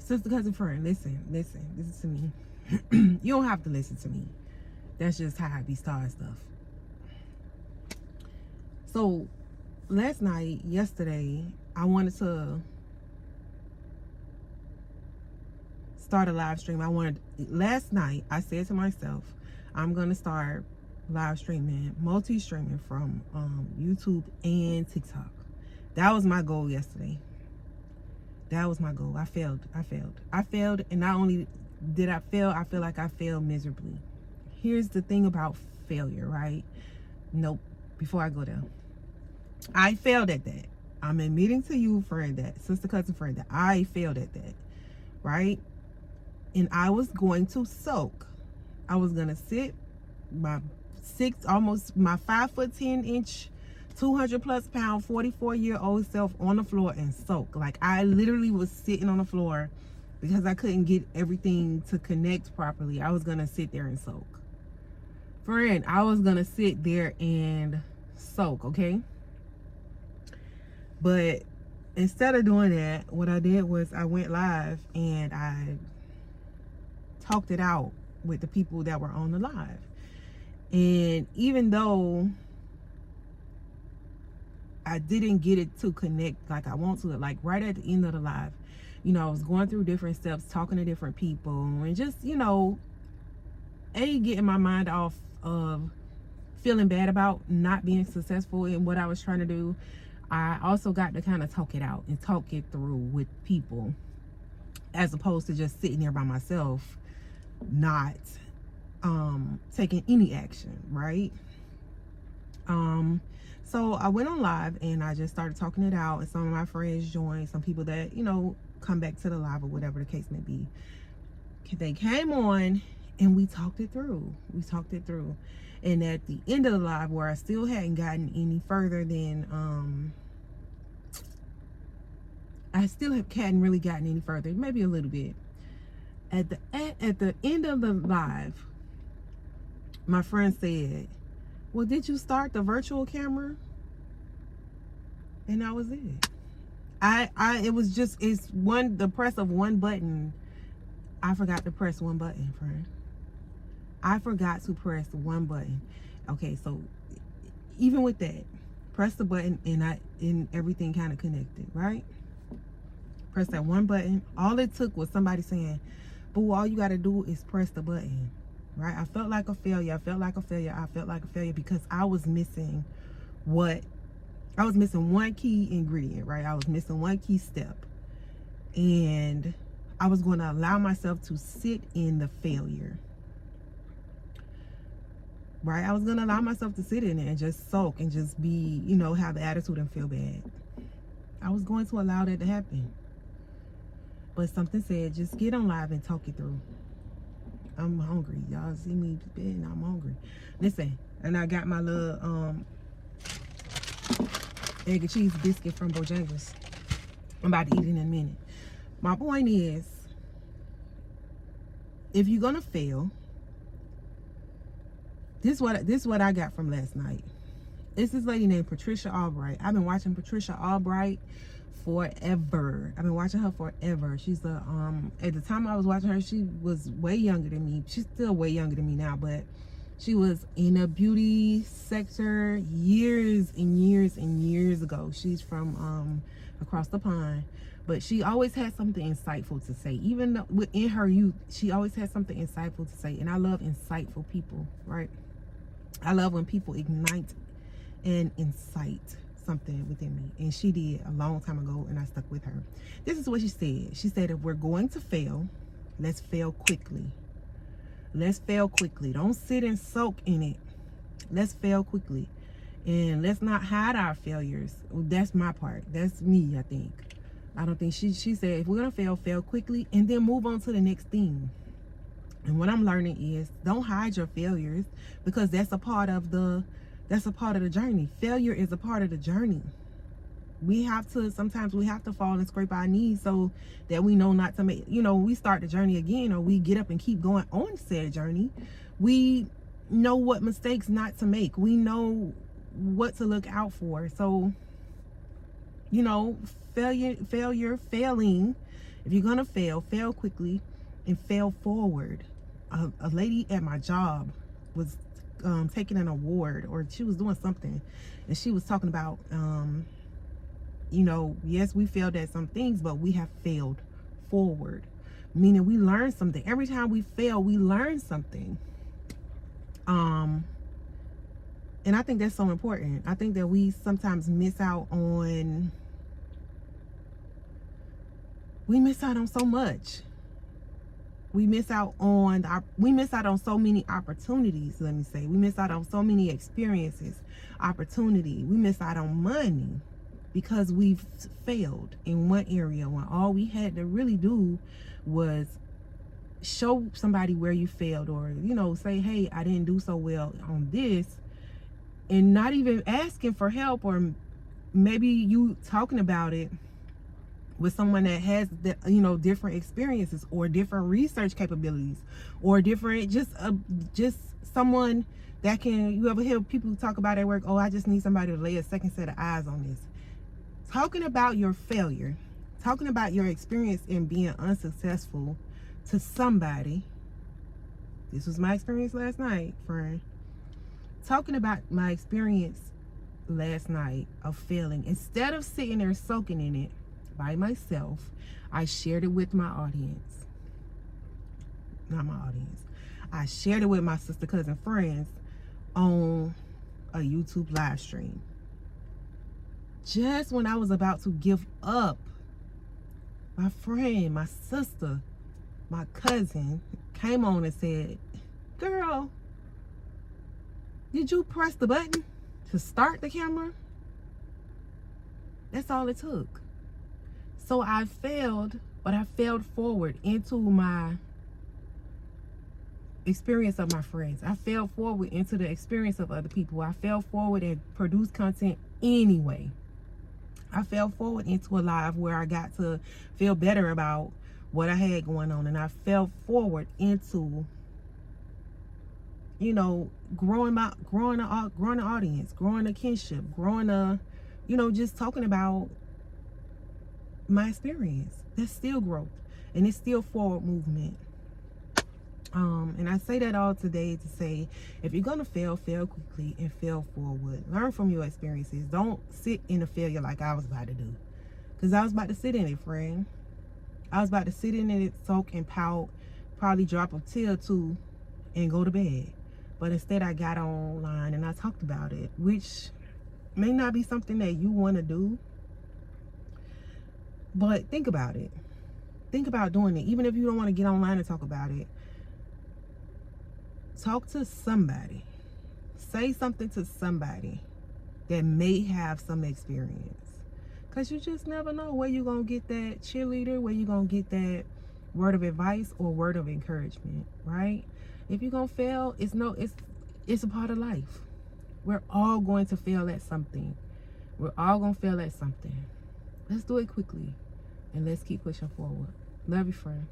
Sister, cousin, friend, listen to me. You don't have to listen to me. That's just how I be starting stuff. So yesterday, I wanted to start a live stream. Last night, I said to myself, I'm going to start live streaming, multi-streaming from YouTube and TikTok. That was my goal yesterday. That was my goal. I failed. And not only did I fail, I feel like I failed miserably. Here's the thing about failure, right? Nope. Before I go there, I failed at that. I'm admitting to you, friend, that sister, cousin, friend, that I failed at that, right? And I was going to soak. I was gonna sit my 5'10" 200 plus pound 44-year-old self on the floor and soak. Like, I literally was sitting on the floor because I couldn't get everything to connect properly. I was gonna sit there and soak. Friend, I was gonna sit there and soak, okay? But instead of doing that, what I did was I went live and I talked it out with the people that were on the live. And even though I didn't get it to connect like I want to, like right at the end of the live, you know, I was going through different steps, talking to different people, and just, you know, getting my mind off of feeling bad about not being successful in what I was trying to do. I also got to kind of talk it out and talk it through with people, as opposed to just sitting there by myself, not taking any action, right? So I went on live and I just started talking it out, and some of my friends joined, some people that, you know, come back to the live or whatever the case may be. They came on and we talked it through. And at the end of the live, where I still hadn't gotten any further than, hadn't really gotten any further, maybe a little bit. At the end of the live, my friend said, well, did you start the virtual camera? And that was it. The press of one button. I forgot to press one button, friend. I forgot to press one button. Okay, so even with that, press the button and everything kind of connected, right? Press that one button. All it took was somebody saying, boo, all you got to do is press the button, right? I felt like a failure because I was missing one key ingredient, right? I was missing one key step. And I was going to allow myself to sit in the failure, right? I was going to allow myself to sit in it and just soak and just be, you know, have the attitude and feel bad. I was going to allow that to happen. But something said, just get on live and talk it through. I'm hungry. Y'all see me and I'm hungry. Listen, and I got my little egg and cheese biscuit from Bojangles. I'm about to eat it in a minute. My point is, if you're gonna fail, this is what I got from last night. It's this lady named Patricia Albright. I've been watching Patricia Albright forever. She's at the time I was watching her, she was way younger than me. She's still way younger than me now, but she was in a beauty sector years and years ago. She's from across the pond, but she always had something insightful to say. Even though in her youth, she always had something insightful to say, and I love insightful people, right? I love when people ignite and incite something within me, and she did a long time ago, and I stuck with her. This is what she said. She said, if we're going to fail, let's fail quickly. Don't sit and soak in it. Let's fail quickly, and let's not hide our failures. That's my part. That's me, I think. I don't think she said, if we're gonna fail quickly, and then move on to the next thing. And what I'm learning is, don't hide your failures, because that's a part of the journey. Failure is a part of the journey. Sometimes we have to fall and scrape our knees so that we know not to make, we start the journey again, or we get up and keep going on said journey. We know what mistakes not to make. We know what to look out for. So, failing If you're gonna fail, fail quickly and fail forward. A lady at my job was taking an award, or she was doing something, and she was talking about you know, yes, we failed at some things, but we have failed forward, meaning we learned something. Every time we fail, we learn something. And I think that's so important. I think that we sometimes miss out on so much. We miss out on so many opportunities. Let me say, we miss out on so many experiences, opportunity. We miss out on money because we've failed in one area when all we had to really do was show somebody where you failed, or, you know, say, hey, I didn't do so well on this, and not even asking for help, or maybe you talking about it with someone that has the, you know, different experiences or different research capabilities, or different just someone that can, you ever hear people talk about at work, oh, I just need somebody to lay a second set of eyes on this. Talking about your failure, talking about your experience in being unsuccessful to somebody. This was my experience last night, friend. Talking about my experience last night of failing, instead of sitting there soaking in it by myself, I shared it with my audience. Not my audience. I shared it with my sister, cousin, friends on a YouTube live stream. Just when I was about to give up, my friend, my sister, my cousin came on and said, girl, did you press the button to start the camera? That's all it took. So I failed, but I failed forward into my experience of my friends. I failed forward into the experience of other people. I failed forward and produced content anyway. I fell forward into a life where I got to feel better about what I had going on, and I fell forward into, you know, growing an audience, growing a kinship, growing a, you know, just talking about my experience. That's still growth, and it's still forward movement. And I say that all today to say, if you're gonna fail, fail quickly and fail forward. Learn from your experiences. Don't sit in a failure like I was about to do, because I was about to sit in it, friend. I was about to sit in it, soak and pout, probably drop a tear or two and go to bed. But instead I got online and I talked about it, which may not be something that you want to do, but think about it. Think about doing it. Even if you don't want to get online and talk about it, talk to somebody. Say something to somebody that may have some experience. Because you just never know where you're going to get that cheerleader, where you're going to get that word of advice or word of encouragement, right? If you're going to fail, it's a part of life. We're all going to fail at something. We're all going to fail at something. Let's do it quickly, and let's keep pushing forward. Love you, friend.